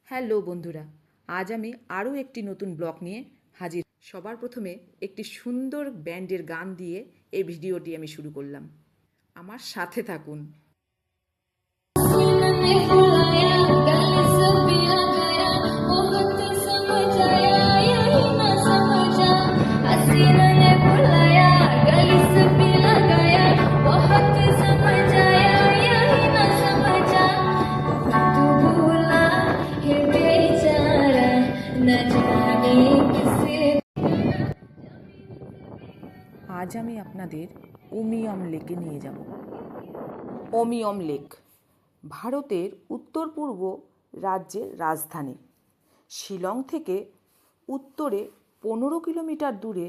Hello বন্ধুরা, আজ আমি আরও একটি নতুন ব্লগ নিয়ে হাজির। সবার প্রথমে একটি সুন্দর ব্যান্ডের গান দিয়ে এই ভিডিওটি আমি শুরু করলাম। আমার সাথে থাকুন। আজ আমি আপনাদের উমিয়ম লেকে নিয়ে যাব। উমিয়ম লেক ভারতের উত্তর পূর্ব রাজ্যের রাজধানী। শিলং থেকে উত্তরে 15 কিলোমিটার দূরে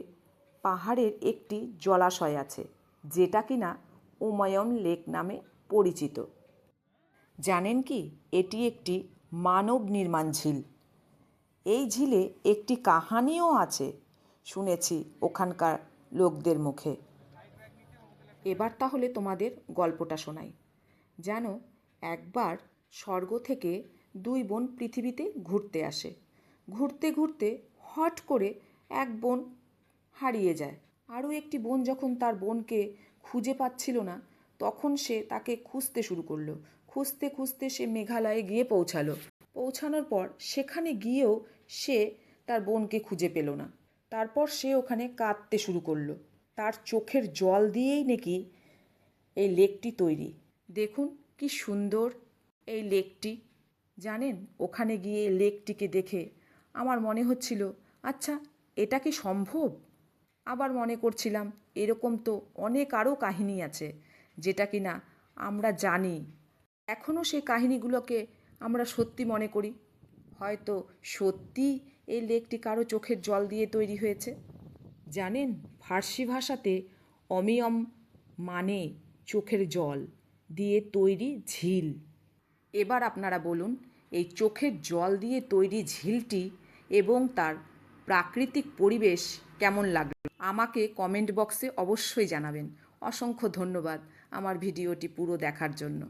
পাহাড়ের একটি জলাশয় আছে, যেটা কিনা উমিয়ম লেক নামে পরিচিত। জানেন কি, এটি একটি মানব নির্মাণ ঝিল। এই ঝিলে একটি কাহিনীও আছে, শুনেছি ওখানকার লোকদের মুখে। এবার তাহলে তোমাদের গল্পটা শোনাই। জানো, একবার স্বর্গ থেকে দুই বোন পৃথিবীতে ঘুরতে আসে। ঘুরতে ঘুরতে হঠাৎ করে এক বোন হারিয়ে যায়। আরও একটি বোন যখন তার বোনকে খুঁজে পাচ্ছিল না, তখন সে তাকে খুঁজতে শুরু করলো। খুঁজতে খুঁজতে সে মেঘালয়ে গিয়ে পৌঁছানোর পর সেখানে গিয়েও সে তার বোনকে খুঁজে পেল না। তারপর সে ওখানে কাঁদতে শুরু করলো। তার চোখের জল দিয়েই নাকি এই লেকটি তৈরি। দেখুন কি সুন্দর এই লেকটি। জানেন, ওখানে গিয়ে লেকটিকে দেখে আমার মনে হচ্ছিল, আচ্ছা এটা কি সম্ভব? আবার মনে করছিলাম এরকম তো অনেক আরও কাহিনী আছে, যেটা কিনা আমরা জানি। এখনও সেই কাহিনীগুলোকে আমরা সত্যি মনে করি। হয়তো সত্যি এই লেকটি কারো চোখের জল দিয়ে তৈরি হয়েছে। জানেন, ফার্সি ভাষাতে অমিয়ম মানে চোখের জল দিয়ে তৈরি ঝিল। এবার আপনারা বলুন, এই চোখের জল দিয়ে তৈরি ঝিলটি এবং তার প্রাকৃতিক পরিবেশ কেমন লাগলো আমাকে কমেন্ট বক্সে অবশ্যই জানাবেন। অসংখ্য ধন্যবাদ আমার ভিডিওটি পুরো দেখার জন্য।